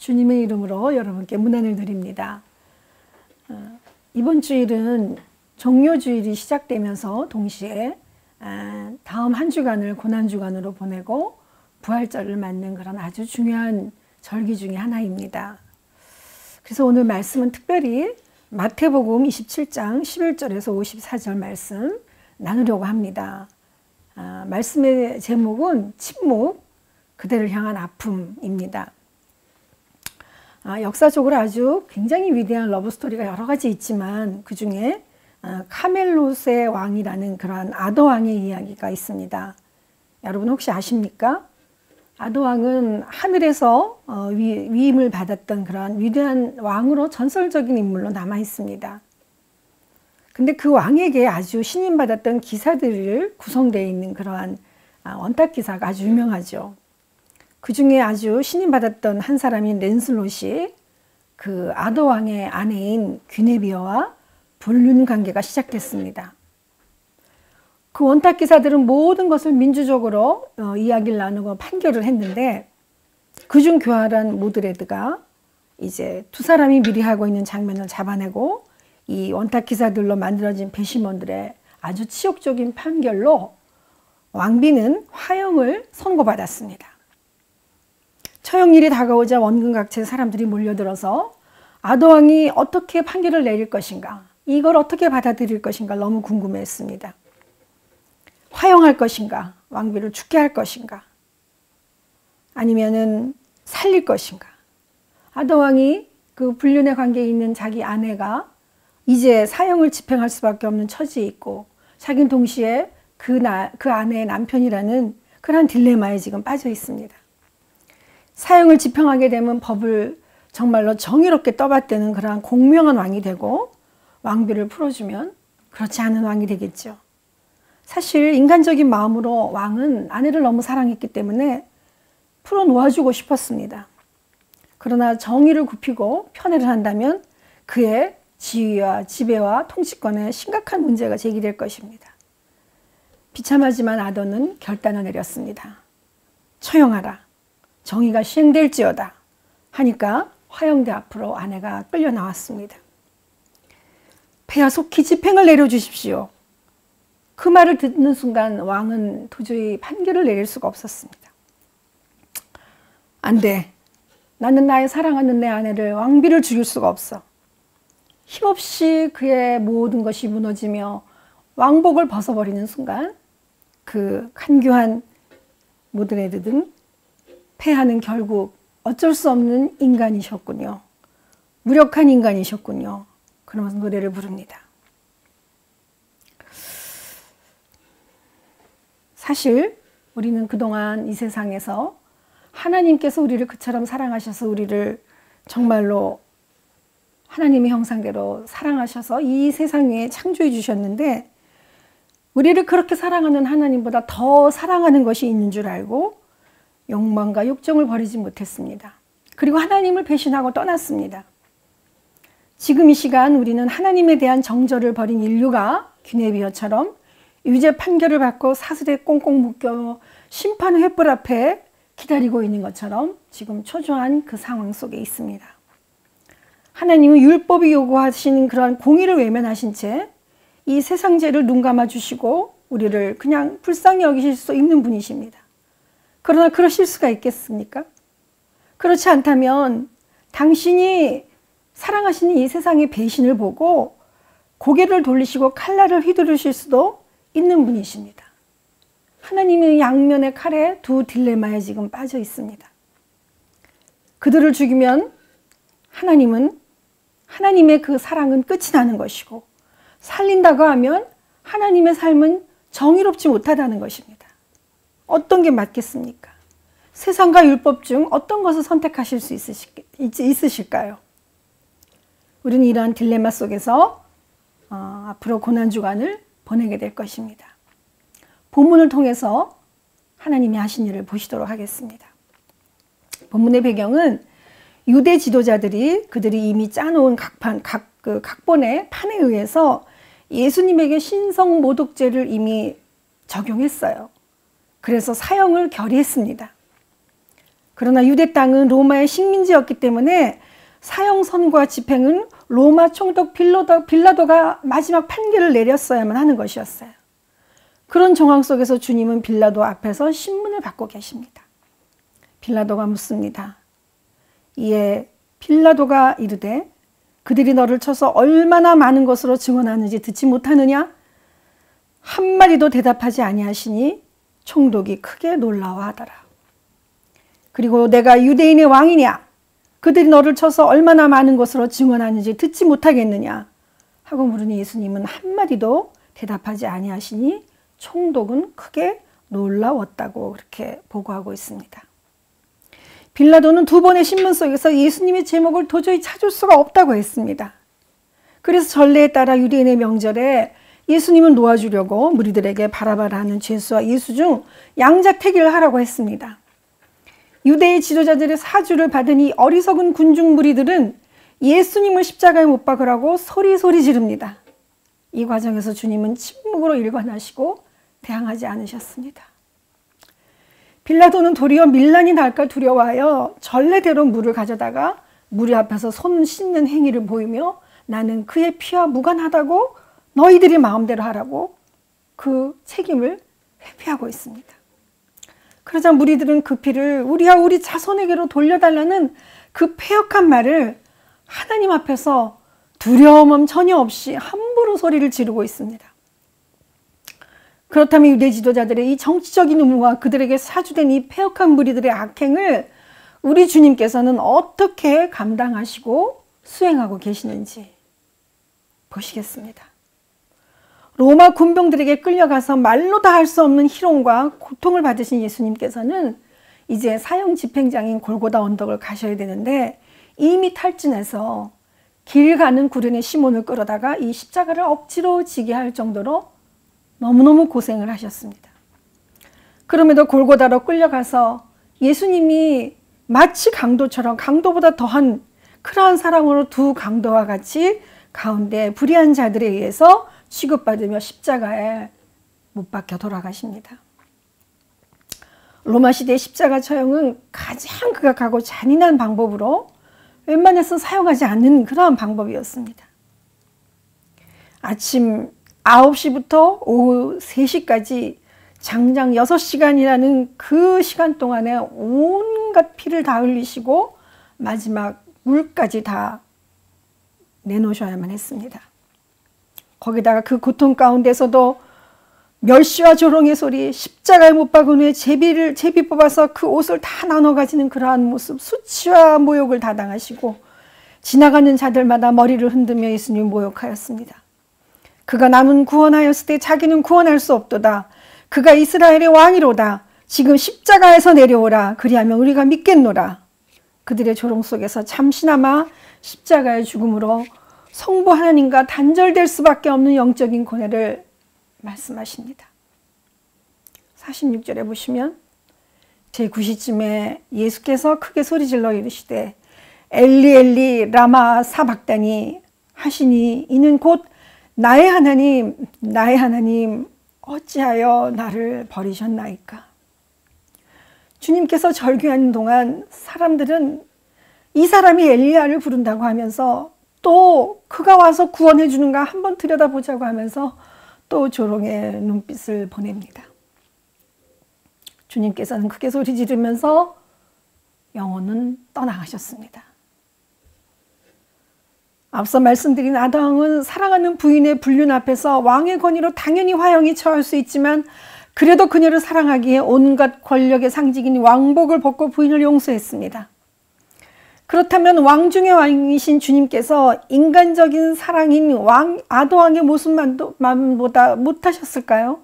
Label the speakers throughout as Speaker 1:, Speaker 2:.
Speaker 1: 주님의 이름으로 여러분께 문안을 드립니다. 이번 주일은 종료주일이 시작되면서 동시에 다음 한 주간을 고난주간으로 보내고 부활절을 맞는 그런 아주 중요한 절기 중에 하나입니다. 그래서 오늘 말씀은 특별히 마태복음 27장 11절에서 54절 말씀 나누려고 합니다. 말씀의 제목은 침묵, 그대를 향한 아픔입니다. 역사적으로 아주 굉장히 위대한 러브스토리가 여러 가지 있지만 그 중에 카멜롯의 왕이라는 그러한 아더왕의 이야기가 있습니다. 여러분 혹시 아십니까? 아더왕은 하늘에서 위임을 받았던 그러한 위대한 왕으로 전설적인 인물로 남아 있습니다. 근데 그 왕에게 아주 신임받았던 기사들을 구성되어 있는 그러한 원탁 기사가 아주 유명하죠. 그 중에 아주 신임받았던 한 사람인 랜슬롯이 그 아더왕의 아내인 귀네비어와 불륜 관계가 시작됐습니다. 그 원탁 기사들은 모든 것을 민주적으로 이야기를 나누고 판결을 했는데 그중 교활한 모드레드가 이제 두 사람이 미리 하고 있는 장면을 잡아내고 이 원탁 기사들로 만들어진 배심원들의 아주 치욕적인 판결로 왕비는 화형을 선고받았습니다. 처형일이 다가오자 원근각체 사람들이 몰려들어서 아더왕이 어떻게 판결을 내릴 것인가, 이걸 어떻게 받아들일 것인가 너무 궁금했습니다. 화형할 것인가, 왕비를 죽게 할 것인가, 아니면은 살릴 것인가. 아더왕이 그 불륜의 관계에 있는 자기 아내가 이제 사형을 집행할 수밖에 없는 처지에 있고 자기는 동시에 그 아내의 남편이라는 그런 딜레마에 지금 빠져 있습니다. 사형을 집행하게 되면 법을 정말로 정의롭게 떠받드는 그러한 공명한 왕이 되고 왕비를 풀어주면 그렇지 않은 왕이 되겠죠. 사실 인간적인 마음으로 왕은 아내를 너무 사랑했기 때문에 풀어놓아주고 싶었습니다. 그러나 정의를 굽히고 편애를 한다면 그의 지위와 지배와 통치권에 심각한 문제가 제기될 것입니다. 비참하지만 아더는 결단을 내렸습니다. 처형하라. 정의가 시행될지어다 하니까 화형대 앞으로 아내가 끌려 나왔습니다. 폐하 속히 집행을 내려주십시오. 그 말을 듣는 순간 왕은 도저히 판결을 내릴 수가 없었습니다. 안 돼. 나는 나의 사랑하는 내 아내를 왕비를 죽일 수가 없어. 힘없이 그의 모든 것이 무너지며 왕복을 벗어버리는 순간 그 간교한 모드레드 등 폐하는 결국 어쩔 수 없는 인간이셨군요. 무력한 인간이셨군요. 그러면서 노래를 부릅니다. 사실 우리는 그동안 이 세상에서 하나님께서 우리를 그처럼 사랑하셔서 우리를 정말로 하나님의 형상대로 사랑하셔서 이 세상에 창조해 주셨는데 우리를 그렇게 사랑하는 하나님보다 더 사랑하는 것이 있는 줄 알고 욕망과 욕정을 버리지 못했습니다. 그리고 하나님을 배신하고 떠났습니다. 지금 이 시간 우리는 하나님에 대한 정절을 버린 인류가 귀네비어처럼 유죄 판결을 받고 사슬에 꽁꽁 묶여 심판의 횃불 앞에 기다리고 있는 것처럼 지금 초조한 그 상황 속에 있습니다. 하나님은 율법이 요구하시는 그러한 공의를 외면하신 채 이 세상 죄를 눈감아 주시고 우리를 그냥 불쌍히 여기실 수 있는 분이십니다. 그러나 그러실 수가 있겠습니까? 그렇지 않다면 당신이 사랑하시는 이 세상의 배신을 보고 고개를 돌리시고 칼날을 휘두르실 수도 있는 분이십니다. 하나님의 양면의 칼에 두 딜레마에 지금 빠져 있습니다. 그들을 죽이면 하나님은 하나님의 그 사랑은 끝이 나는 것이고 살린다고 하면 하나님의 삶은 정의롭지 못하다는 것입니다. 어떤 게 맞겠습니까? 세상과 율법 중 어떤 것을 선택하실 수 있으실까요? 우리는 이러한 딜레마 속에서 앞으로 고난주간을 보내게 될 것입니다. 본문을 통해서 하나님이 하신 일을 보시도록 하겠습니다. 본문의 배경은 유대 지도자들이 그들이 이미 짜놓은 각본의 판에 의해서 예수님에게 신성 모독죄를 이미 적용했어요. 그래서 사형을 결의했습니다. 그러나 유대 땅은 로마의 식민지였기 때문에 사형선고와 집행은 로마 총독 빌라도가 마지막 판결을 내렸어야만 하는 것이었어요. 그런 정황 속에서 주님은 빌라도 앞에서 신문을 받고 계십니다. 빌라도가 묻습니다. 이에 빌라도가 이르되 그들이 너를 쳐서 얼마나 많은 것으로 증언하는지 듣지 못하느냐? 한마디도 대답하지 아니하시니 총독이 크게 놀라워하더라. 그리고 내가 유대인의 왕이냐? 그들이 너를 쳐서 얼마나 많은 것으로 증언하는지 듣지 못하겠느냐? 하고 물으니 예수님은 한마디도 대답하지 아니하시니 총독은 크게 놀라웠다고 그렇게 보고하고 있습니다. 빌라도는 두 번의 신문 속에서 예수님의 제목을 도저히 찾을 수가 없다고 했습니다. 그래서 전례에 따라 유대인의 명절에 예수님을 놓아주려고 무리들에게 바라바라하는 죄수와 예수 중 양자택일을 하라고 했습니다. 유대의 지도자들의 사주를 받은 이 어리석은 군중 무리들은 예수님을 십자가에 못 박으라고 소리소리 지릅니다. 이 과정에서 주님은 침묵으로 일관하시고 대항하지 않으셨습니다. 빌라도는 도리어 밀란이 날까 두려워하여 전례대로 물을 가져다가 무리 앞에서 손 씻는 행위를 보이며 나는 그의 피와 무관하다고 너희들이 마음대로 하라고 그 책임을 회피하고 있습니다. 그러자 무리들은 그 피를 우리와 우리 자손에게로 돌려달라는 그 패역한 말을 하나님 앞에서 두려움 전혀 없이 함부로 소리를 지르고 있습니다. 그렇다면 유대 지도자들의 이 정치적인 의무와 그들에게 사주된 이 패역한 무리들의 악행을 우리 주님께서는 어떻게 감당하시고 수행하고 계시는지 보시겠습니다. 로마 군병들에게 끌려가서 말로 다 할 수 없는 희롱과 고통을 받으신 예수님께서는 이제 사형 집행장인 골고다 언덕을 가셔야 되는데 이미 탈진해서 길 가는 구련의 시몬을 끌어다가 이 십자가를 억지로 지게 할 정도로 너무너무 고생을 하셨습니다. 그럼에도 골고다로 끌려가서 예수님이 마치 강도처럼 강도보다 더한 그러한 사랑으로 두 강도와 같이 가운데 불의한 자들에 의해서 취급받으며 십자가에 못 박혀 돌아가십니다. 로마 시대의 십자가 처형은 가장 극악하고 잔인한 방법으로 웬만해서 사용하지 않는 그러한 방법이었습니다. 아침 9시부터 오후 3시까지 장장 6시간이라는 그 시간 동안에 온갖 피를 다 흘리시고 마지막 물까지 다 내놓으셔야만 했습니다. 거기다가 그 고통 가운데서도 멸시와 조롱의 소리, 십자가에 못 박은 후에 제비 뽑아서 그 옷을 다 나눠 가지는 그러한 모습, 수치와 모욕을 다 당하시고 지나가는 자들마다 머리를 흔들며 예수님 모욕하였습니다. 그가 남은 구원하였을 때 자기는 구원할 수 없도다. 그가 이스라엘의 왕이로다. 지금 십자가에서 내려오라. 그리하면 우리가 믿겠노라. 그들의 조롱 속에서 잠시나마 십자가의 죽음으로 성부 하나님과 단절될 수밖에 없는 영적인 고뇌를 말씀하십니다. 46절에 보시면 제9시쯤에 예수께서 크게 소리질러 이르시되 엘리 엘리 라마 사박다니 하시니 이는 곧 나의 하나님 어찌하여 나를 버리셨나이까. 주님께서 절규하는 동안 사람들은 이 사람이 엘리야를 부른다고 하면서 또 그가 와서 구원해 주는가 한번 들여다보자고 하면서 또 조롱의 눈빛을 보냅니다. 주님께서는 크게 소리 지르면서 영혼은 떠나가셨습니다. 앞서 말씀드린 아담은 사랑하는 부인의 불륜 앞에서 왕의 권위로 당연히 화형이 처할 수 있지만 그래도 그녀를 사랑하기에 온갖 권력의 상징인 왕복을 벗고 부인을 용서했습니다. 그렇다면 왕 중의 왕이신 주님께서 인간적인 사랑인 아도왕의 모습만보다 못하셨을까요?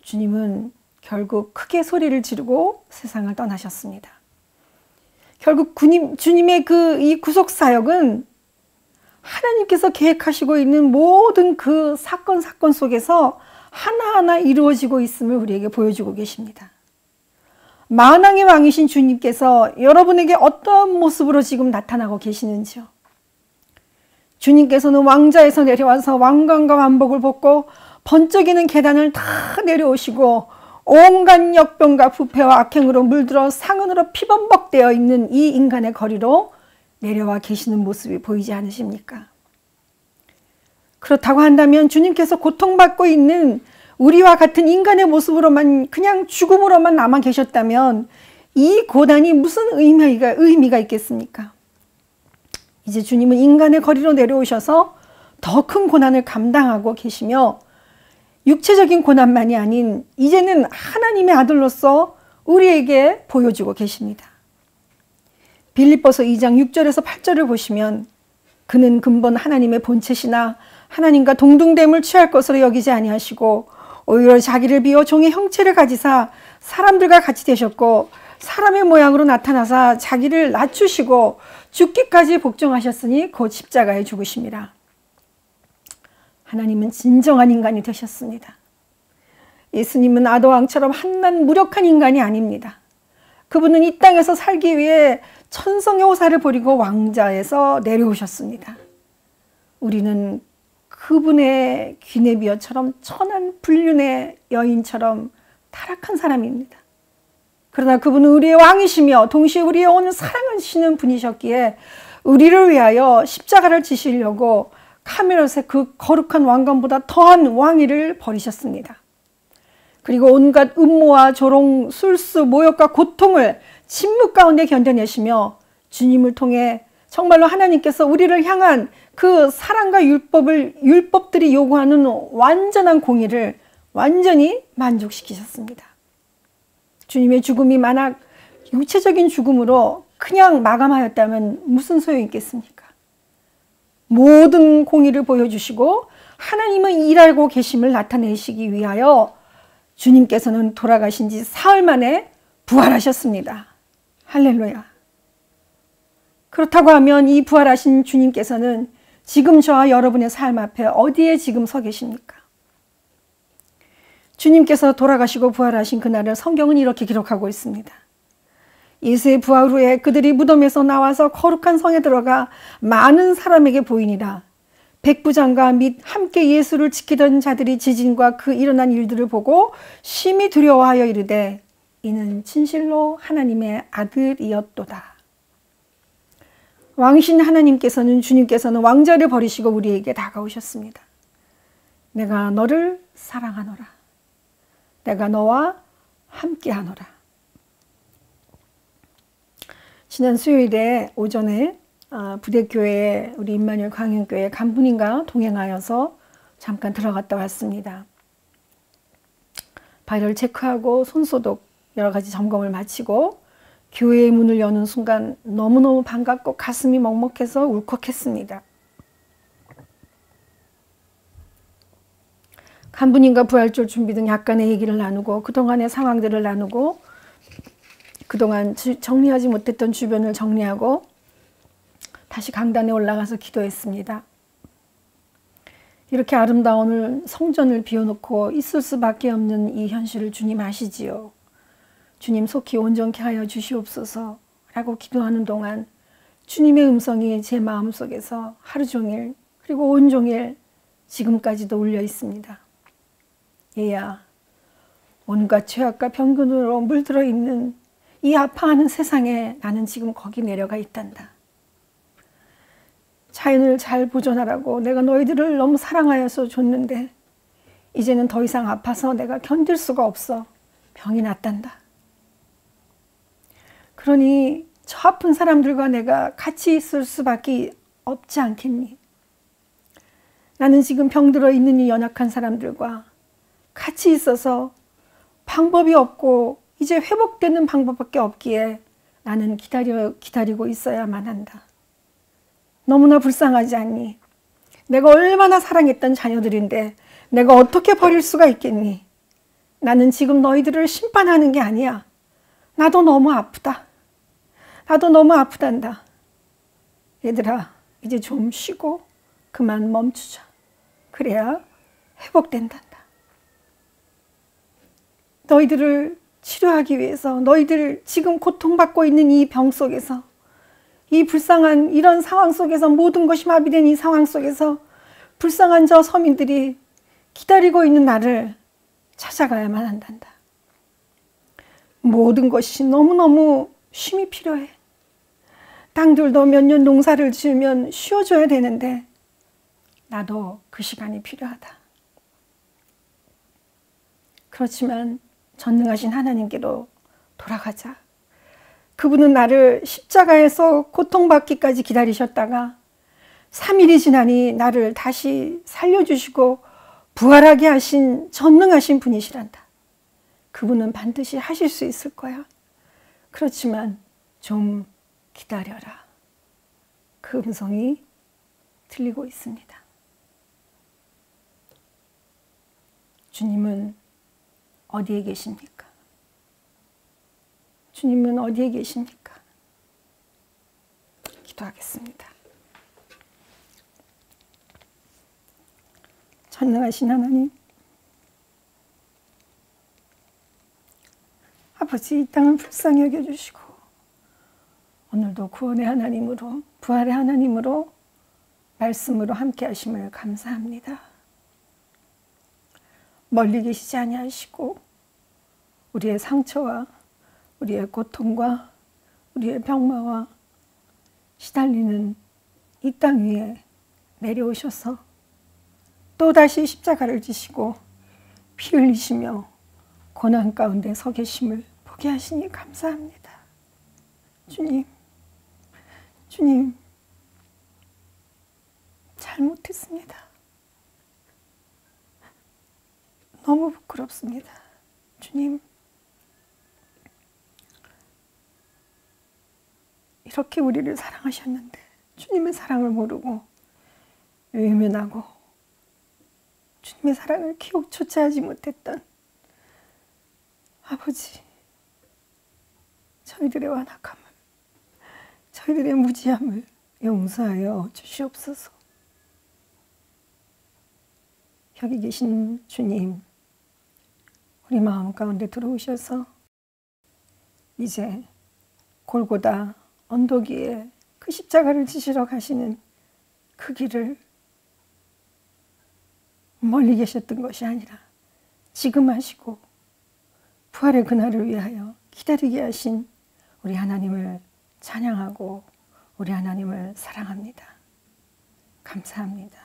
Speaker 1: 주님은 결국 크게 소리를 지르고 세상을 떠나셨습니다. 결국 주님의 이 구속 사역은 하나님께서 계획하시고 있는 모든 그 사건 속에서 하나하나 이루어지고 있음을 우리에게 보여주고 계십니다. 만왕의 왕이신 주님께서 여러분에게 어떤 모습으로 지금 나타나고 계시는지요? 주님께서는 왕자에서 내려와서 왕관과 왕복을 벗고 번쩍이는 계단을 다 내려오시고 온갖 역병과 부패와 악행으로 물들어 상흔으로 피범벅되어 있는 이 인간의 거리로 내려와 계시는 모습이 보이지 않으십니까? 그렇다고 한다면 주님께서 고통받고 있는 우리와 같은 인간의 모습으로만 그냥 죽음으로만 남아 계셨다면 이 고난이 무슨 의미가 있겠습니까? 이제 주님은 인간의 거리로 내려오셔서 더 큰 고난을 감당하고 계시며 육체적인 고난만이 아닌 이제는 하나님의 아들로서 우리에게 보여주고 계십니다. 빌립보서 2장 6절에서 8절을 보시면 그는 근본 하나님의 본체시나 하나님과 동등됨을 취할 것으로 여기지 아니하시고 오히려 자기를 비워 종의 형체를 가지사 사람들과 같이 되셨고 사람의 모양으로 나타나사 자기를 낮추시고 죽기까지 복종하셨으니 곧 십자가에 죽으심이라. 하나님은 진정한 인간이 되셨습니다. 예수님은 아도왕처럼 한낱 무력한 인간이 아닙니다. 그분은 이 땅에서 살기 위해 천성의 호사를 버리고 왕자에서 내려오셨습니다. 우리는 그분의 기네비어처럼 천한 불륜의 여인처럼 타락한 사람입니다. 그러나 그분은 우리의 왕이시며 동시에 우리의 영혼을 사랑하시는 분이셨기에 우리를 위하여 십자가를 지시려고 카멜롯의 그 거룩한 왕관보다 더한 왕위를 버리셨습니다. 그리고 온갖 음모와 조롱, 술수, 모욕과 고통을 침묵 가운데 견뎌내시며 주님을 통해 정말로 하나님께서 우리를 향한 그 사랑과 율법들이 요구하는 완전한 공의를 완전히 만족시키셨습니다. 주님의 죽음이 만약 육체적인 죽음으로 그냥 마감하였다면 무슨 소용이 있겠습니까? 모든 공의를 보여주시고 하나님은 일하고 계심을 나타내시기 위하여 주님께서는 돌아가신 지 사흘 만에 부활하셨습니다. 할렐루야. 그렇다고 하면 이 부활하신 주님께서는 지금 저와 여러분의 삶 앞에 어디에 지금 서 계십니까? 주님께서 돌아가시고 부활하신 그날을 성경은 이렇게 기록하고 있습니다. 예수의 부활 후에 그들이 무덤에서 나와서 거룩한 성에 들어가 많은 사람에게 보이니라. 백부장과 및 함께 예수를 지키던 자들이 지진과 그 일어난 일들을 보고 심히 두려워하여 이르되 이는 진실로 하나님의 아들이었도다. 왕이신 하나님께서는 주님께서는 왕자를 버리시고 우리에게 다가오셨습니다. 내가 너를 사랑하노라. 내가 너와 함께하노라. 지난 수요일에 오전에 부대교회 우리 임마누엘 광영교회 간부님과 동행하여서 잠깐 들어갔다 왔습니다. 발열 체크하고 손소독 여러 가지 점검을 마치고 교회의 문을 여는 순간 너무너무 반갑고 가슴이 먹먹해서 울컥했습니다. 간부님과 부활절 준비 등 약간의 얘기를 나누고 그동안의 상황들을 나누고 그동안 정리하지 못했던 주변을 정리하고 다시 강단에 올라가서 기도했습니다. 이렇게 아름다운 성전을 비워놓고 있을 수밖에 없는 이 현실을 주님 아시지요. 주님 속히 온전케 하여 주시옵소서 라고 기도하는 동안 주님의 음성이 제 마음속에서 하루 종일 그리고 온종일 지금까지도 울려 있습니다. 얘야, 온갖 죄악과 병균으로 물들어 있는 이 아파하는 세상에 나는 지금 거기 내려가 있단다. 자연을 잘 보존하라고 내가 너희들을 너무 사랑하여서 줬는데 이제는 더 이상 아파서 내가 견딜 수가 없어. 병이 났단다. 그러니 저 아픈 사람들과 내가 같이 있을 수밖에 없지 않겠니? 나는 지금 병들어 있는 이 연약한 사람들과 같이 있어서 방법이 없고 이제 회복되는 방법밖에 없기에 나는 기다리고 있어야만 한다. 너무나 불쌍하지 않니? 내가 얼마나 사랑했던 자녀들인데 내가 어떻게 버릴 수가 있겠니? 나는 지금 너희들을 심판하는 게 아니야. 나도 너무 아프다. 나도 너무 아프단다. 얘들아, 이제 좀 쉬고 그만 멈추자. 그래야 회복된단다. 너희들을 치료하기 위해서 너희들 지금 고통받고 있는 이 병 속에서 이 불쌍한 이런 상황 속에서 모든 것이 마비된 이 상황 속에서 불쌍한 저 서민들이 기다리고 있는 나를 찾아가야만 한단다. 모든 것이 너무너무 쉼이 필요해. 땅들도 몇 년 농사를 지으면 쉬어줘야 되는데 나도 그 시간이 필요하다. 그렇지만 전능하신 하나님께로 돌아가자. 그분은 나를 십자가에서 고통받기까지 기다리셨다가 3일이 지나니 나를 다시 살려주시고 부활하게 하신 전능하신 분이시란다. 그분은 반드시 하실 수 있을 거야. 그렇지만 좀 기다려라. 그 음성이 들리고 있습니다. 주님은 어디에 계십니까? 주님은 어디에 계십니까? 기도하겠습니다. 전능하신 하나님, 아버지, 이 땅을 불쌍히 여겨주시고 오늘도 구원의 하나님으로, 부활의 하나님으로 말씀으로 함께 하심을 감사합니다. 멀리 계시지 아니하시고 우리의 상처와 우리의 고통과 우리의 병마와 시달리는 이 땅 위에 내려오셔서 또다시 십자가를 지시고 피 흘리시며 고난 가운데 서 계심을 보게 하시니 감사합니다. 주님, 잘못했습니다. 너무 부끄럽습니다. 주님, 이렇게 우리를 사랑하셨는데 주님의 사랑을 모르고 외면하고 주님의 사랑을 기억조차 하지 못했던 아버지, 저희들의 완악함을, 저희들의 무지함을 용서하여 주시옵소서. 여기 계신 주님, 우리 마음 가운데 들어오셔서 이제 골고다 언덕 위에 그 십자가를 지시러 가시는 그 길을 멀리 계셨던 것이 아니라 지금 하시고 부활의 그날을 위하여 기다리게 하신 우리 하나님을 찬양하고 우리 하나님을 사랑합니다. 감사합니다.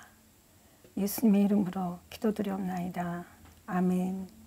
Speaker 1: 예수님의 이름으로 기도드리옵나이다. 아멘.